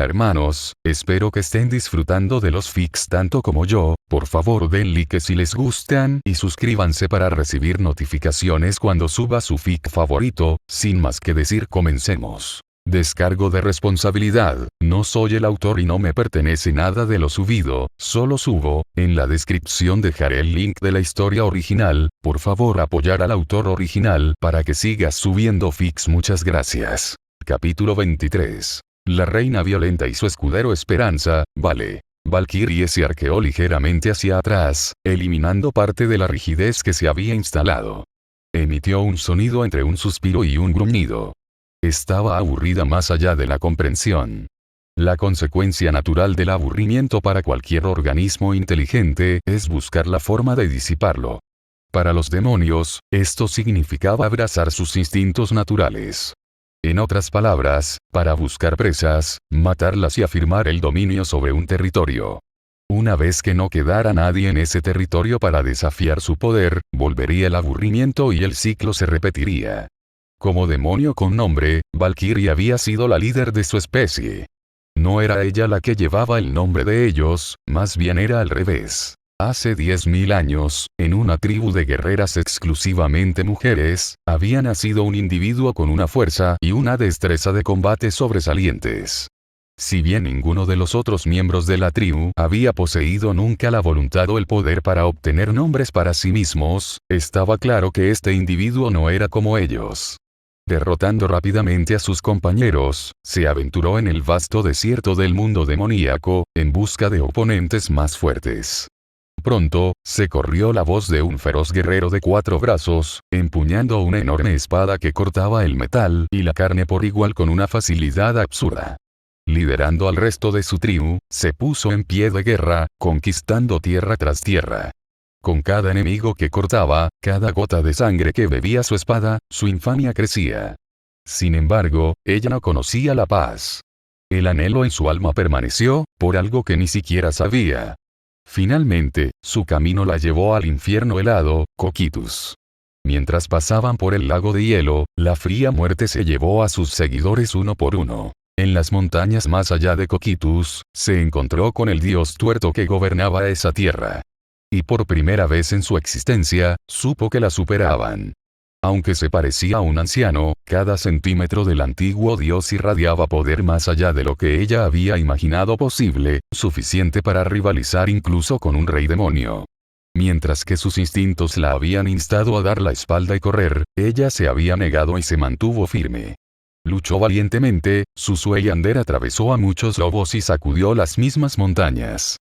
Hola hermanos, espero que estén disfrutando de los fics tanto como yo. Por favor den like si les gustan y suscríbanse para recibir notificaciones cuando suba su fic favorito. Sin más que decir, comencemos. Descargo de responsabilidad, no soy el autor y no me pertenece nada de lo subido, solo subo. En la descripción dejaré el link de la historia original. Por favor apoyar al autor original para que siga subiendo fics. Muchas gracias. Capítulo 23. La reina violenta y su escudero Esperanza. Vale. Valkyrie se arqueó ligeramente hacia atrás, eliminando parte de la rigidez que se había instalado. Emitió un sonido entre un suspiro y un gruñido. Estaba aburrida más allá de la comprensión. La consecuencia natural del aburrimiento para cualquier organismo inteligente es buscar la forma de disiparlo. Para los demonios, esto significaba abrazar sus instintos naturales. En otras palabras, para buscar presas, matarlas y afirmar el dominio sobre un territorio. Una vez que no quedara nadie en ese territorio para desafiar su poder, volvería el aburrimiento y el ciclo se repetiría. Como demonio con nombre, Valkyrie había sido la líder de su especie. No era ella la que llevaba el nombre de ellos, más bien era al revés. Hace 10.000 años, en una tribu de guerreras exclusivamente mujeres, había nacido un individuo con una fuerza y una destreza de combate sobresalientes. Si bien ninguno de los otros miembros de la tribu había poseído nunca la voluntad o el poder para obtener nombres para sí mismos, estaba claro que este individuo no era como ellos. Derrotando rápidamente a sus compañeros, se aventuró en el vasto desierto del mundo demoníaco, en busca de oponentes más fuertes. Pronto, se corrió la voz de un feroz guerrero de 4 brazos, empuñando una enorme espada que cortaba el metal y la carne por igual con una facilidad absurda. Liderando al resto de su tribu, se puso en pie de guerra, conquistando tierra tras tierra. Con cada enemigo que cortaba, cada gota de sangre que bebía su espada, su infamia crecía. Sin embargo, ella no conocía la paz. El anhelo en su alma permaneció, por algo que ni siquiera sabía. Finalmente, su camino la llevó al infierno helado, Cocytus. Mientras pasaban por el lago de hielo, la fría muerte se llevó a sus seguidores uno por uno. En las montañas más allá de Cocytus, se encontró con el dios tuerto que gobernaba esa tierra. Y por primera vez en su existencia, supo que la superaban. Aunque se parecía a un anciano, cada centímetro del antiguo dios irradiaba poder más allá de lo que ella había imaginado posible, suficiente para rivalizar incluso con un rey demonio. Mientras que sus instintos la habían instado a dar la espalda y correr, ella se había negado y se mantuvo firme. Luchó valientemente, su Sueyander atravesó a muchos lobos y sacudió las mismas montañas.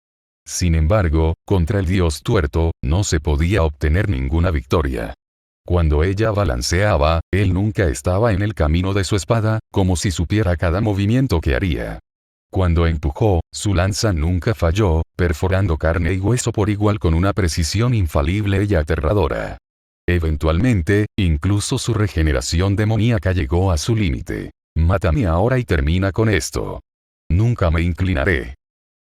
Sin embargo, contra el dios tuerto, no se podía obtener ninguna victoria. Cuando ella balanceaba, él nunca estaba en el camino de su espada, como si supiera cada movimiento que haría. Cuando empujó, su lanza nunca falló, perforando carne y hueso por igual con una precisión infalible y aterradora. Eventualmente, incluso su regeneración demoníaca llegó a su límite. Mátame ahora y termina con esto. Nunca me inclinaré.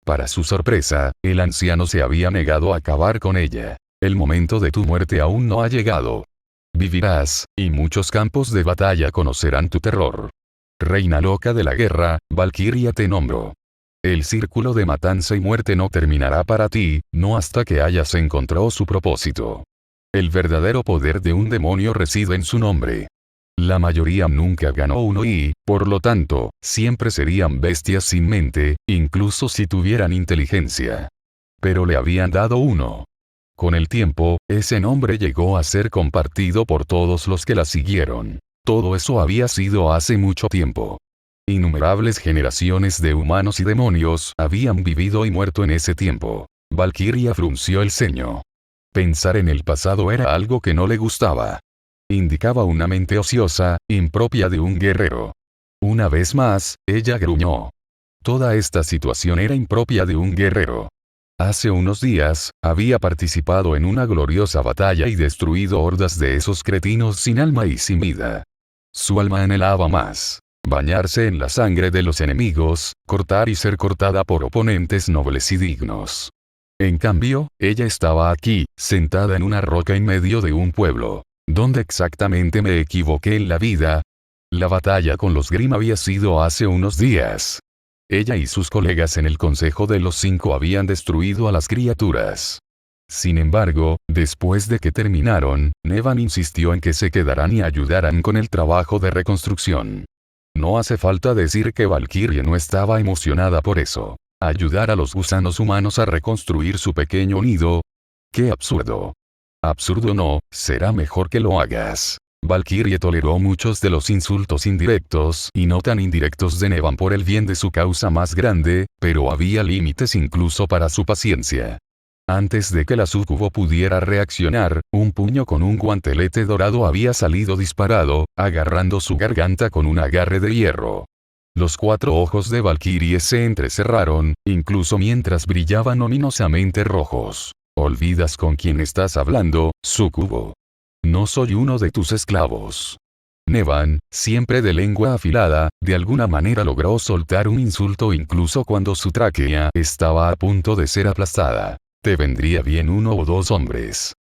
Para su sorpresa, el anciano se había negado a acabar con ella. El momento de tu muerte aún no ha llegado. Vivirás, y muchos campos de batalla conocerán tu terror. Reina loca de la guerra, Valkyria te nombro. El círculo de matanza y muerte no terminará para ti, no hasta que hayas encontrado su propósito. El verdadero poder de un demonio reside en su nombre. La mayoría nunca ganó uno y, por lo tanto, siempre serían bestias sin mente, incluso si tuvieran inteligencia. Pero le habían dado uno. Con el tiempo, ese nombre llegó a ser compartido por todos los que la siguieron. Todo eso había sido hace mucho tiempo. Innumerables generaciones de humanos y demonios habían vivido y muerto en ese tiempo. Valkyria frunció el ceño. Pensar en el pasado era algo que no le gustaba. Indicaba una mente ociosa, impropia de un guerrero. Una vez más, ella gruñó. Toda esta situación era impropia de un guerrero. Hace unos días, había participado en una gloriosa batalla y destruido hordas de esos cretinos sin alma y sin vida. Su alma anhelaba más. Bañarse en la sangre de los enemigos, cortar y ser cortada por oponentes nobles y dignos. En cambio, ella estaba aquí, sentada en una roca en medio de un pueblo. ¿Dónde exactamente me equivoqué en la vida? La batalla con los Grimm había sido hace unos días. Ella y sus colegas en el Consejo de los Cinco habían destruido a las criaturas. Sin embargo, después de que terminaron, Nevan insistió en que se quedaran y ayudaran con el trabajo de reconstrucción. No hace falta decir que Valkyrie no estaba emocionada por eso. ¿Ayudar a los gusanos humanos a reconstruir su pequeño nido? ¡Qué absurdo! Absurdo no, será mejor que lo hagas. Valkyrie toleró muchos de los insultos indirectos y no tan indirectos de Nevan por el bien de su causa más grande, pero había límites incluso para su paciencia. Antes de que la súcubo pudiera reaccionar, un puño con un guantelete dorado había salido disparado, agarrando su garganta con un agarre de hierro. Los 4 ojos de Valkyrie se entrecerraron, incluso mientras brillaban ominosamente rojos. ¿Olvidas con quién estás hablando, súcubo? No soy uno de tus esclavos. Nevan, siempre de lengua afilada, de alguna manera logró soltar un insulto incluso cuando su tráquea estaba a punto de ser aplastada. Te vendría bien 1 o 2 hombres.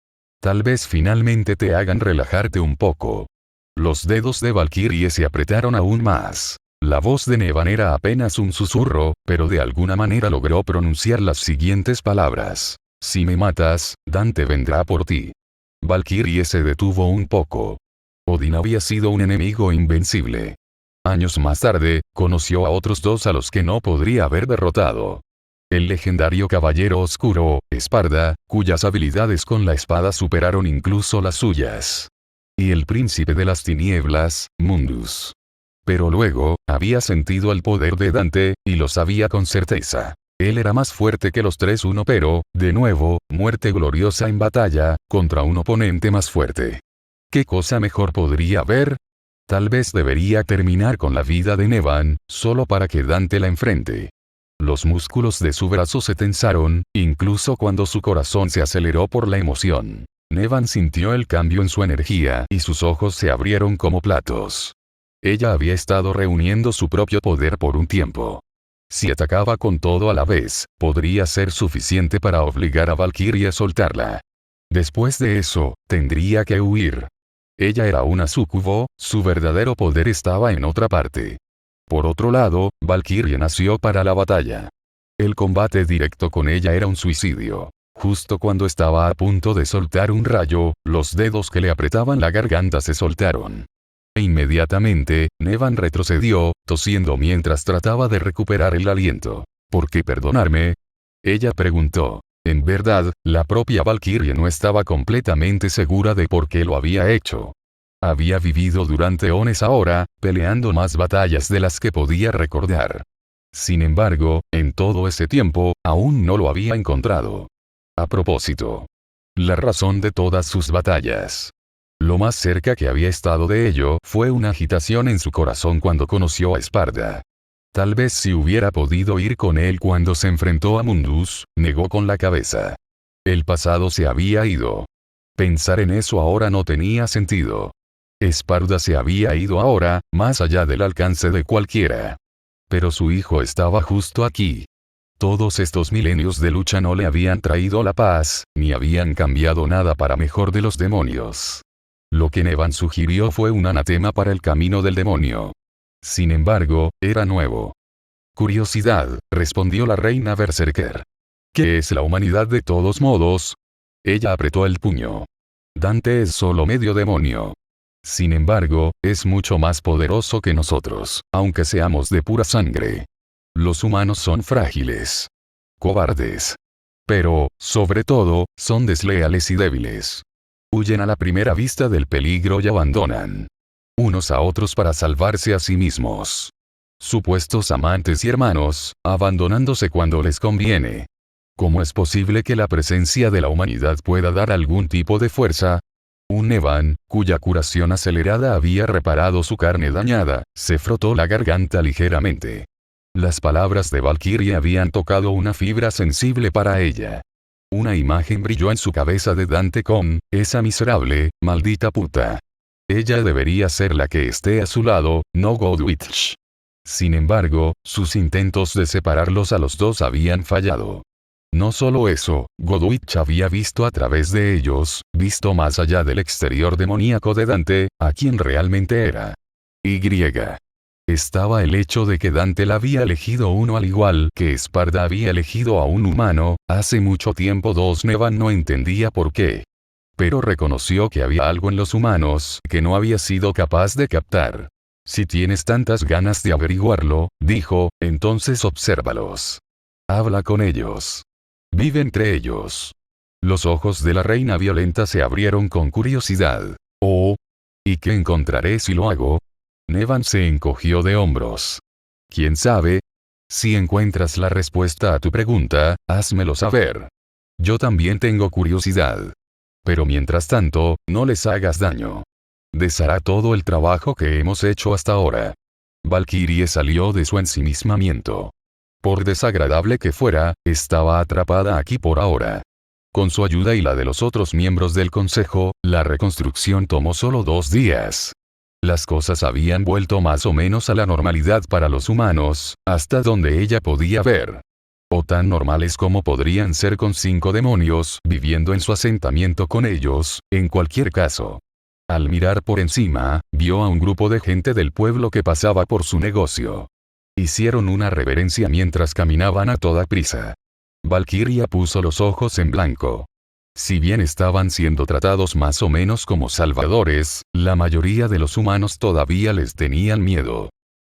Tal vez finalmente te hagan relajarte un poco. Los dedos de Valkyrie se apretaron aún más. La voz de Nevan era apenas un susurro, pero de alguna manera logró pronunciar las siguientes palabras. Si me matas, Dante vendrá por ti. Valkyrie se detuvo un poco. Odín había sido un enemigo invencible. Años más tarde, conoció a otros 2 a los que no podría haber derrotado. El legendario caballero oscuro, Esparda, cuyas habilidades con la espada superaron incluso las suyas. Y el príncipe de las tinieblas, Mundus. Pero luego, había sentido el poder de Dante, y lo sabía con certeza. Él era más fuerte que los 3-1 pero, de nuevo, muerte gloriosa en batalla, contra un oponente más fuerte. ¿Qué cosa mejor podría haber? Tal vez debería terminar con la vida de Nevan, solo para que Dante la enfrente. Los músculos de su brazo se tensaron, incluso cuando su corazón se aceleró por la emoción. Nevan sintió el cambio en su energía y sus ojos se abrieron como platos. Ella había estado reuniendo su propio poder por un tiempo. Si atacaba con todo a la vez, podría ser suficiente para obligar a Valkyrie a soltarla. Después de eso, tendría que huir. Ella era una súcubo, su verdadero poder estaba en otra parte. Por otro lado, Valkyrie nació para la batalla. El combate directo con ella era un suicidio. Justo cuando estaba a punto de soltar un rayo, los dedos que le apretaban la garganta se soltaron. E inmediatamente, Nevan retrocedió, tosiendo mientras trataba de recuperar el aliento. ¿Por qué perdonarme? Ella preguntó. En verdad, la propia Valkyrie no estaba completamente segura de por qué lo había hecho. Había vivido durante eones ahora, peleando más batallas de las que podía recordar. Sin embargo, en todo ese tiempo, aún no lo había encontrado. A propósito. La razón de todas sus batallas. Lo más cerca que había estado de ello fue una agitación en su corazón cuando conoció a Esparda. Tal vez si hubiera podido ir con él cuando se enfrentó a Mundus, negó con la cabeza. El pasado se había ido. Pensar en eso ahora no tenía sentido. Esparda se había ido ahora, más allá del alcance de cualquiera. Pero su hijo estaba justo aquí. Todos estos milenios de lucha no le habían traído la paz, ni habían cambiado nada para mejor de los demonios. Lo que Nevan sugirió fue un anatema para el camino del demonio. Sin embargo, era nuevo. Curiosidad, respondió la reina Berserker. ¿Qué es la humanidad de todos modos? Ella apretó el puño. Dante es solo medio demonio. Sin embargo, es mucho más poderoso que nosotros, aunque seamos de pura sangre. Los humanos son frágiles. Cobardes. Pero, sobre todo, son desleales y débiles. Huyen a la primera vista del peligro y abandonan unos a otros para salvarse a sí mismos. Supuestos amantes y hermanos, abandonándose cuando les conviene. ¿Cómo es posible que la presencia de la humanidad pueda dar algún tipo de fuerza? Un Nevan, cuya curación acelerada había reparado su carne dañada, se frotó la garganta ligeramente. Las palabras de Valkyrie habían tocado una fibra sensible para ella. Una imagen brilló en su cabeza de Dante con, esa miserable, maldita puta. Ella debería ser la que esté a su lado, no Godwitch. Sin embargo, sus intentos de separarlos a los dos habían fallado. No solo eso, Godwitch había visto a través de ellos, visto más allá del exterior demoníaco de Dante, a quien realmente era. Y. estaba el hecho de que Dante la había elegido uno al igual que Esparta había elegido a un humano. Hace mucho tiempo Nevan no entendía por qué. Pero reconoció que había algo en los humanos que no había sido capaz de captar. Si tienes tantas ganas de averiguarlo, dijo, entonces obsérvalos. Habla con ellos. Vive entre ellos. Los ojos de la reina violenta se abrieron con curiosidad. Oh. ¿Y qué encontraré si lo hago? Nevan se encogió de hombros. ¿Quién sabe? Si encuentras la respuesta a tu pregunta, házmelo saber. Yo también tengo curiosidad. Pero mientras tanto, no les hagas daño. Deshará todo el trabajo que hemos hecho hasta ahora. Valkyrie salió de su ensimismamiento. Por desagradable que fuera, estaba atrapada aquí por ahora. Con su ayuda y la de los otros miembros del consejo, la reconstrucción tomó solo 2 días. Las cosas habían vuelto más o menos a la normalidad para los humanos, hasta donde ella podía ver. O tan normales como podrían ser con 5 demonios viviendo en su asentamiento con ellos, en cualquier caso. Al mirar por encima, vio a un grupo de gente del pueblo que pasaba por su negocio. Hicieron una reverencia mientras caminaban a toda prisa. Valkyria puso los ojos en blanco. Si bien estaban siendo tratados más o menos como salvadores, la mayoría de los humanos todavía les tenían miedo.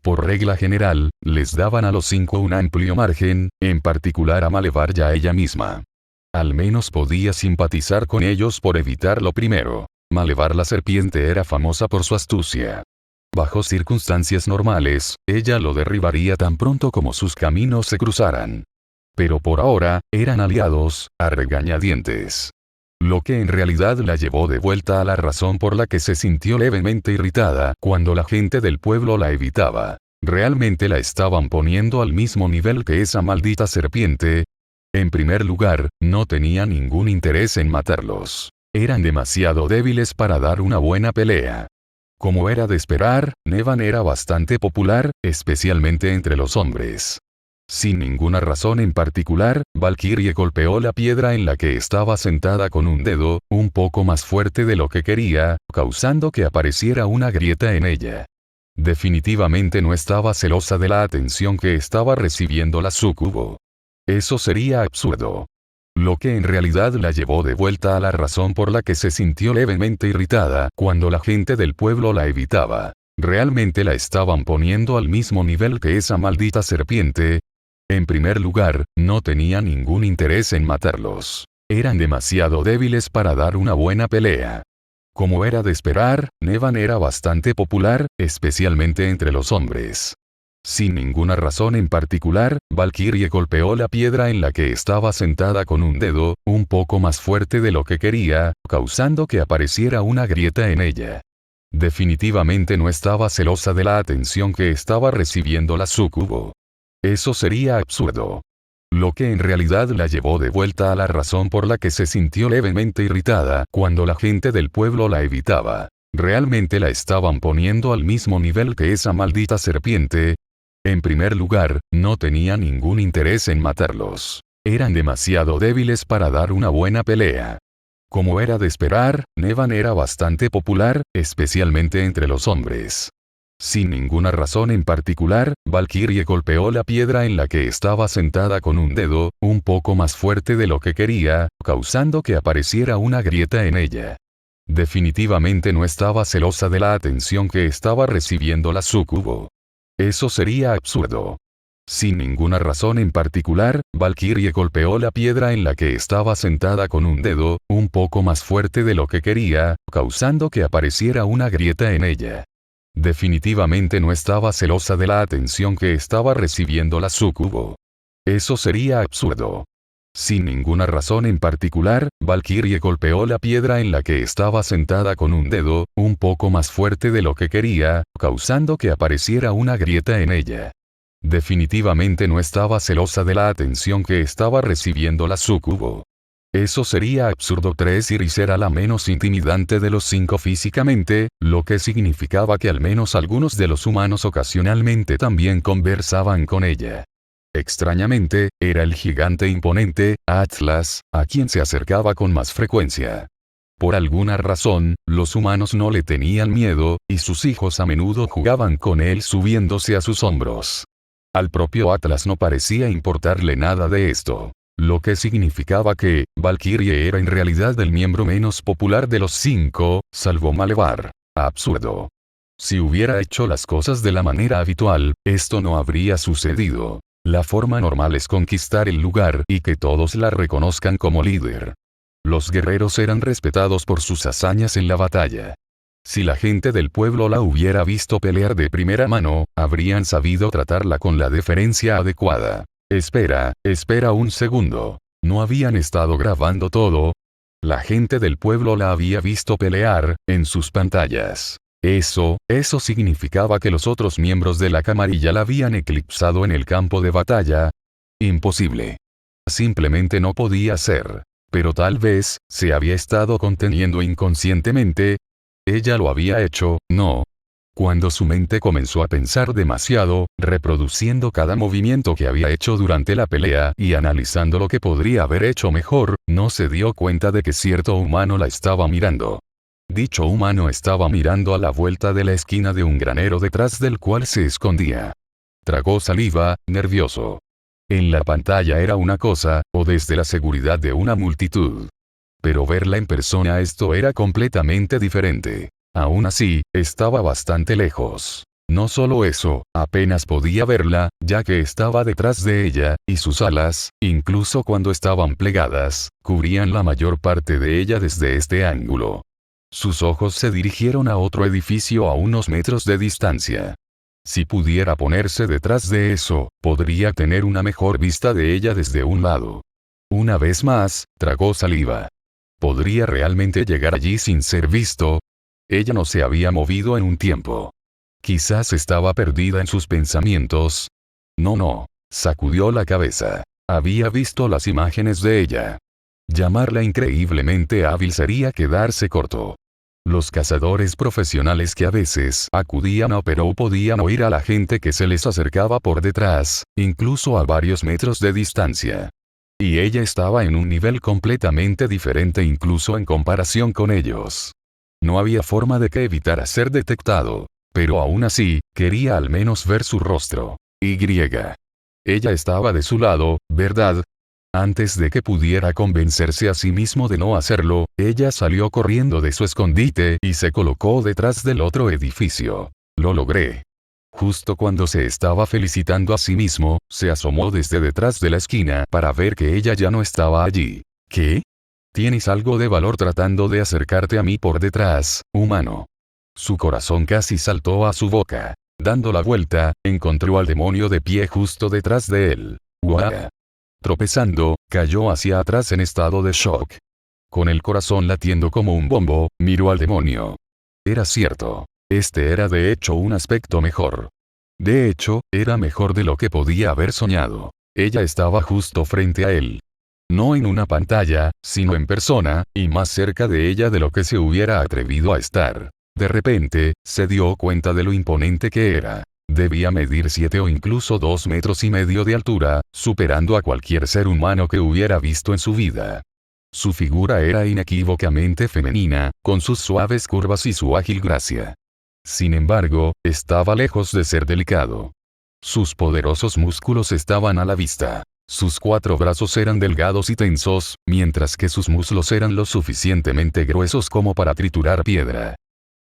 Por regla general, les daban a los 5 un amplio margen, en particular a Malevar y a ella misma. Al menos podía simpatizar con ellos por evitar lo primero. Malevar la serpiente era famosa por su astucia. Bajo circunstancias normales, ella lo derribaría tan pronto como sus caminos se cruzaran. Pero por ahora, eran aliados, a regañadientes. Lo que en realidad la llevó de vuelta a la razón por la que se sintió levemente irritada cuando la gente del pueblo la evitaba. Realmente la estaban poniendo al mismo nivel que esa maldita serpiente. En primer lugar, no tenía ningún interés en matarlos. Eran demasiado débiles para dar una buena pelea. Como era de esperar, Nevan era bastante popular, especialmente entre los hombres. Sin ninguna razón en particular, Valkyrie golpeó la piedra en la que estaba sentada con un dedo, un poco más fuerte de lo que quería, causando que apareciera una grieta en ella. Definitivamente no estaba celosa de la atención que estaba recibiendo la súcubo. Eso sería absurdo. Lo que en realidad la llevó de vuelta a la razón por la que se sintió levemente irritada cuando la gente del pueblo la evitaba. Realmente la estaban poniendo al mismo nivel que esa maldita serpiente. En primer lugar, no tenía ningún interés en matarlos. Eran demasiado débiles para dar una buena pelea. Como era de esperar, Nevan era bastante popular, especialmente entre los hombres. Sin ninguna razón en particular, Valkyrie golpeó la piedra en la que estaba sentada con un dedo, un poco más fuerte de lo que quería, causando que apareciera una grieta en ella. Definitivamente no estaba celosa de la atención que estaba recibiendo la súcubo. Eso sería absurdo. Lo que en realidad la llevó de vuelta a la razón por la que se sintió levemente irritada cuando la gente del pueblo la evitaba. Realmente la estaban poniendo al mismo nivel que esa maldita serpiente. En primer lugar, no tenía ningún interés en matarlos. Eran demasiado débiles para dar una buena pelea. Como era de esperar, Nevan era bastante popular, especialmente entre los hombres. Sin ninguna razón en particular, Valkyrie golpeó la piedra en la que estaba sentada con un dedo, un poco más fuerte de lo que quería, causando que apareciera una grieta en ella. Definitivamente no estaba celosa de la atención que estaba recibiendo la súcubo. Eso sería absurdo. Sin ninguna razón en particular, Valkyrie golpeó la piedra en la que estaba sentada con un dedo, un poco más fuerte de lo que quería, causando que apareciera una grieta en ella. Definitivamente no estaba celosa de la atención que estaba recibiendo la súcubo. Eso sería absurdo. Sin ninguna razón en particular, Valkyrie golpeó la piedra en la que estaba sentada con un dedo, un poco más fuerte de lo que quería, causando que apareciera una grieta en ella. Definitivamente no estaba celosa de la atención que estaba recibiendo la súcubo. Eso sería absurdo. 3 Iris era la menos intimidante de los 5 físicamente, lo que significaba que al menos algunos de los humanos ocasionalmente también conversaban con ella. Extrañamente, era el gigante imponente, Atlas, a quien se acercaba con más frecuencia. Por alguna razón, los humanos no le tenían miedo, y sus hijos a menudo jugaban con él subiéndose a sus hombros. Al propio Atlas no parecía importarle nada de esto. Lo que significaba que, Valkyrie era en realidad el miembro menos popular de los 5, salvo Malevar. Absurdo. Si hubiera hecho las cosas de la manera habitual, esto no habría sucedido. La forma normal es conquistar el lugar y que todos la reconozcan como líder. Los guerreros eran respetados por sus hazañas en la batalla. Si la gente del pueblo la hubiera visto pelear de primera mano, habrían sabido tratarla con la deferencia adecuada. Espera un segundo. ¿No habían estado grabando todo? La gente del pueblo la había visto pelear, en sus pantallas. Eso significaba que los otros miembros de la camarilla la habían eclipsado en el campo de batalla. Imposible. Simplemente no podía ser. Pero tal vez, se había estado conteniendo inconscientemente. Ella lo había hecho, ¿no? Cuando su mente comenzó a pensar demasiado, reproduciendo cada movimiento que había hecho durante la pelea y analizando lo que podría haber hecho mejor, no se dio cuenta de que cierto humano la estaba mirando. Dicho humano estaba mirando a la vuelta de la esquina de un granero detrás del cual se escondía. Tragó saliva, nervioso. En la pantalla era una cosa, o desde la seguridad de una multitud. Pero verla en persona esto era completamente diferente. Aún así, estaba bastante lejos. No solo eso, apenas podía verla, ya que estaba detrás de ella, y sus alas, incluso cuando estaban plegadas, cubrían la mayor parte de ella desde este ángulo. Sus ojos se dirigieron a otro edificio a unos metros de distancia. Si pudiera ponerse detrás de eso, podría tener una mejor vista de ella desde un lado. Una vez más, tragó saliva. ¿Podría realmente llegar allí sin ser visto? Ella no se había movido en un tiempo. Quizás estaba perdida en sus pensamientos. No. Sacudió la cabeza. Había visto las imágenes de ella. Llamarla increíblemente hábil sería quedarse corto. Los cazadores profesionales que a veces acudían a Perú podían oír a la gente que se les acercaba por detrás, incluso a varios metros de distancia. Y ella estaba en un nivel completamente diferente incluso en comparación con ellos. No había forma de que evitara ser detectado. Pero aún así, quería al menos ver su rostro. Ella estaba de su lado, ¿verdad? Antes de que pudiera convencerse a sí mismo de no hacerlo, ella salió corriendo de su escondite y se colocó detrás del otro edificio. Lo logré. Justo cuando se estaba felicitando a sí mismo, se asomó desde detrás de la esquina para ver que ella ya no estaba allí. ¿Qué? Tienes algo de valor tratando de acercarte a mí por detrás, humano. Su corazón casi saltó a su boca. Dando la vuelta, encontró al demonio de pie justo detrás de él. ¡Guau! Tropezando, cayó hacia atrás en estado de shock. Con el corazón latiendo como un bombo, miró al demonio. Era cierto. Este era de hecho un aspecto mejor. De hecho, era mejor de lo que podía haber soñado. Ella estaba justo frente a él. No en una pantalla, sino en persona, y más cerca de ella de lo que se hubiera atrevido a estar. De repente, se dio cuenta de lo imponente que era. Debía medir 7 o incluso 2,5 metros de altura, superando a cualquier ser humano que hubiera visto en su vida. Su figura era inequívocamente femenina, con sus suaves curvas y su ágil gracia. Sin embargo, estaba lejos de ser delicado. Sus poderosos músculos estaban a la vista. Sus 4 brazos eran delgados y tensos, mientras que sus muslos eran lo suficientemente gruesos como para triturar piedra.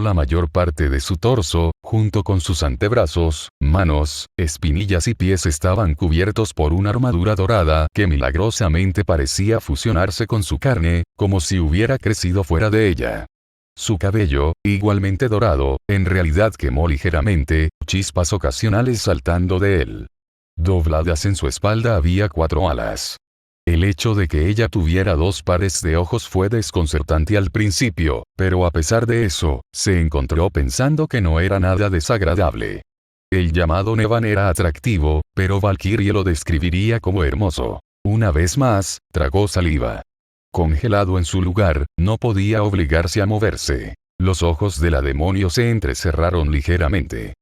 La mayor parte de su torso, junto con sus antebrazos, manos, espinillas y pies estaban cubiertos por una armadura dorada que milagrosamente parecía fusionarse con su carne, como si hubiera crecido fuera de ella. Su cabello, igualmente dorado, en realidad quemó ligeramente, chispas ocasionales saltando de él. Dobladas en su espalda había 4 alas. El hecho de que ella tuviera 2 pares de ojos fue desconcertante al principio, pero a pesar de eso, se encontró pensando que no era nada desagradable. El llamado Nevan era atractivo, pero Valkyrie lo describiría como hermoso. Una vez más, tragó saliva. Congelado en su lugar, no podía obligarse a moverse. Los ojos de la demonio se entrecerraron ligeramente.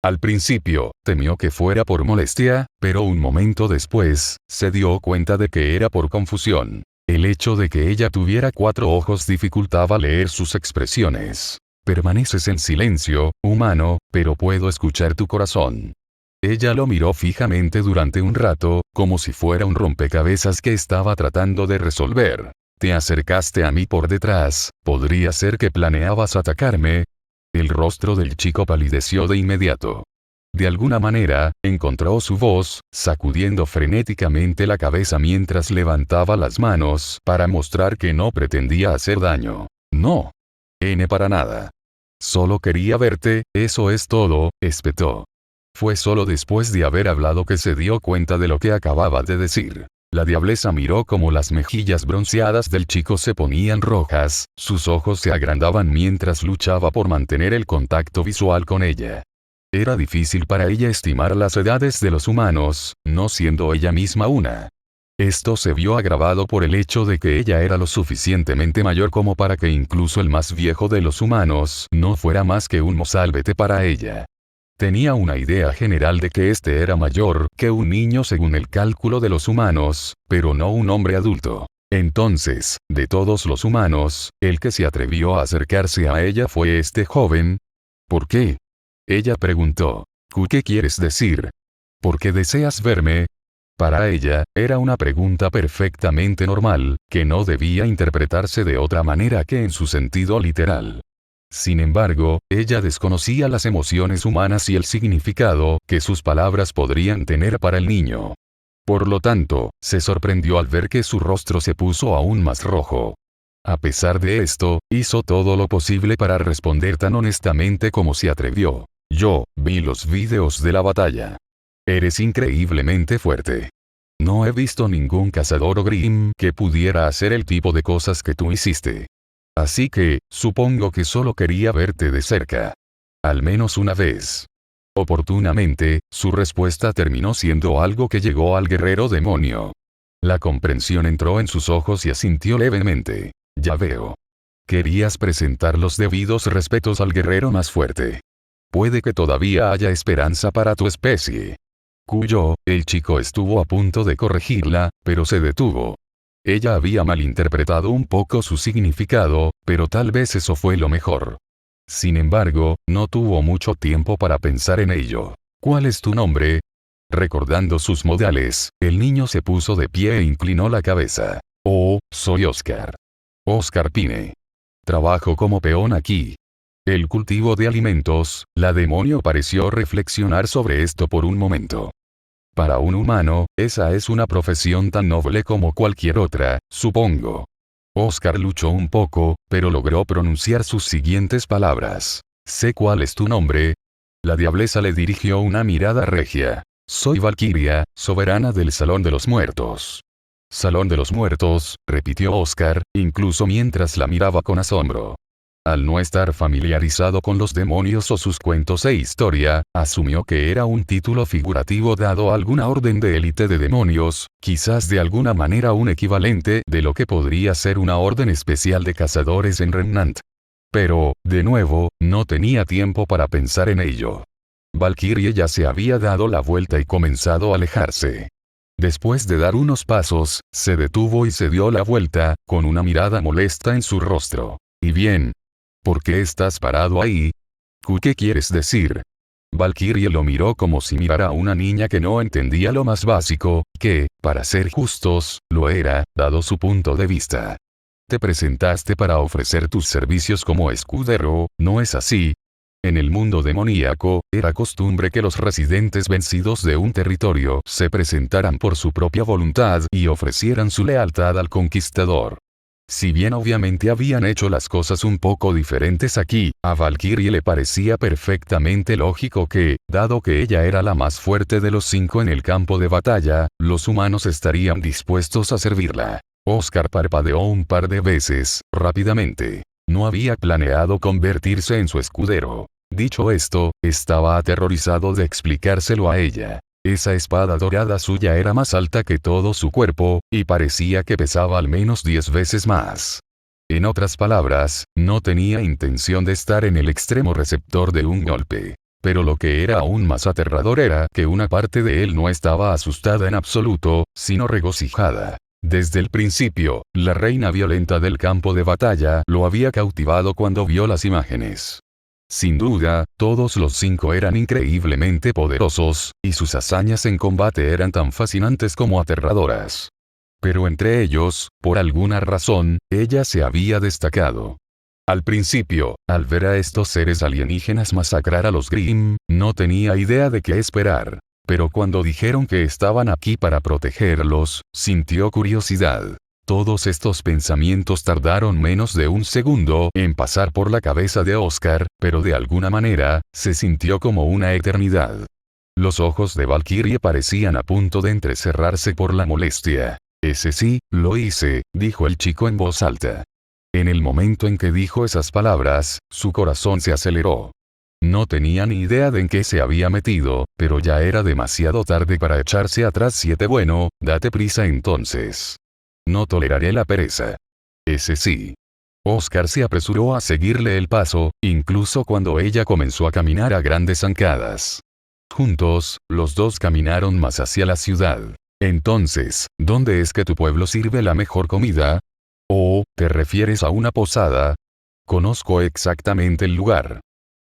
Al principio, temió que fuera por molestia, pero un momento después, se dio cuenta de que era por confusión. El hecho de que ella tuviera 4 ojos dificultaba leer sus expresiones. Permaneces en silencio, humano, pero puedo escuchar tu corazón. Ella lo miró fijamente durante un rato, como si fuera un rompecabezas que estaba tratando de resolver. Te acercaste a mí por detrás, ¿podría ser que planeabas atacarme? El rostro del chico palideció de inmediato. De alguna manera, encontró su voz, sacudiendo frenéticamente la cabeza mientras levantaba las manos para mostrar que no pretendía hacer daño. No. Para nada. Solo quería verte, eso es todo, espetó. Fue solo después de haber hablado que se dio cuenta de lo que acababa de decir. La diablesa miró como las mejillas bronceadas del chico se ponían rojas, sus ojos se agrandaban mientras luchaba por mantener el contacto visual con ella. Era difícil para ella estimar las edades de los humanos, no siendo ella misma una. Esto se vio agravado por el hecho de que ella era lo suficientemente mayor como para que incluso el más viejo de los humanos no fuera más que un mozalbete para ella. Tenía una idea general de que este era mayor que un niño según el cálculo de los humanos, pero no un hombre adulto. Entonces, de todos los humanos, el que se atrevió a acercarse a ella fue este joven. ¿Por qué? Ella preguntó. ¿Qué quieres decir? ¿Por qué deseas verme? Para ella, era una pregunta perfectamente normal, que no debía interpretarse de otra manera que en su sentido literal. Sin embargo, ella desconocía las emociones humanas y el significado que sus palabras podrían tener para el niño. Por lo tanto, se sorprendió al ver que su rostro se puso aún más rojo. A pesar de esto, hizo todo lo posible para responder tan honestamente como se atrevió. Yo vi los vídeos de la batalla. Eres increíblemente fuerte. No he visto ningún cazador Grimm que pudiera hacer el tipo de cosas que tú hiciste. Así que, supongo que solo quería verte de cerca. Al menos una vez. Oportunamente, su respuesta terminó siendo algo que llegó al guerrero demonio. La comprensión entró en sus ojos y asintió levemente. Ya veo. Querías presentar los debidos respetos al guerrero más fuerte. Puede que todavía haya esperanza para tu especie. El chico estuvo a punto de corregirla, pero se detuvo. Ella había malinterpretado un poco su significado, pero tal vez eso fue lo mejor. Sin embargo, no tuvo mucho tiempo para pensar en ello. ¿Cuál es tu nombre? Recordando sus modales, el niño se puso de pie e inclinó la cabeza. Oh, soy Oscar. Oscar Pine. Trabajo como peón aquí. El cultivo de alimentos, la demonio pareció reflexionar sobre esto por un momento. Para un humano, esa es una profesión tan noble como cualquier otra, supongo. Oscar luchó un poco, pero logró pronunciar sus siguientes palabras. Sé cuál es tu nombre. La diablesa le dirigió una mirada regia. Soy Valkyria, soberana del Salón de los Muertos. Salón de los Muertos, repitió Oscar, incluso mientras la miraba con asombro. Al no estar familiarizado con los demonios o sus cuentos e historia, asumió que era un título figurativo dado a alguna orden de élite de demonios, quizás de alguna manera un equivalente de lo que podría ser una orden especial de cazadores en Remnant. Pero, de nuevo, no tenía tiempo para pensar en ello. Valkyrie ya se había dado la vuelta y comenzado a alejarse. Después de dar unos pasos, se detuvo y se dio la vuelta, con una mirada molesta en su rostro. ¿Y bien? ¿Por qué estás parado ahí? ¿Qué quieres decir? Valkyrie lo miró como si mirara a una niña que no entendía lo más básico, que, para ser justos, lo era, dado su punto de vista. Te presentaste para ofrecer tus servicios como escudero, ¿no es así? En el mundo demoníaco, era costumbre que los residentes vencidos de un territorio se presentaran por su propia voluntad y ofrecieran su lealtad al conquistador. Si bien obviamente habían hecho las cosas un poco diferentes aquí, a Valkyrie le parecía perfectamente lógico que, dado que ella era la más fuerte de los 5 en el campo de batalla, los humanos estarían dispuestos a servirla. Oscar parpadeó un par de veces, rápidamente. No había planeado convertirse en su escudero. Dicho esto, estaba aterrorizado de explicárselo a ella. Esa espada dorada suya era más alta que todo su cuerpo, y parecía que pesaba al menos 10 veces más. En otras palabras, no tenía intención de estar en el extremo receptor de un golpe. Pero lo que era aún más aterrador era que una parte de él no estaba asustada en absoluto, sino regocijada. Desde el principio, la reina violenta del campo de batalla lo había cautivado cuando vio las imágenes. Sin duda, todos los 5 eran increíblemente poderosos, y sus hazañas en combate eran tan fascinantes como aterradoras. Pero entre ellos, por alguna razón, ella se había destacado. Al principio, al ver a estos seres alienígenas masacrar a los Grimm, no tenía idea de qué esperar. Pero cuando dijeron que estaban aquí para protegerlos, sintió curiosidad. Todos estos pensamientos tardaron menos de un segundo en pasar por la cabeza de Oscar, pero de alguna manera, se sintió como una eternidad. Los ojos de Valkyrie parecían a punto de entrecerrarse por la molestia. Ese sí, lo hice, dijo el chico en voz alta. En el momento en que dijo esas palabras, su corazón se aceleró. No tenía ni idea de en qué se había metido, pero ya era demasiado tarde para echarse atrás. 7 Bueno, date prisa entonces. No toleraré la pereza. Ese sí. Oscar se apresuró a seguirle el paso, incluso cuando ella comenzó a caminar a grandes zancadas. Juntos, los dos caminaron más hacia la ciudad. Entonces, ¿dónde es que tu pueblo sirve la mejor comida? ¿O, te refieres a una posada? Conozco exactamente el lugar.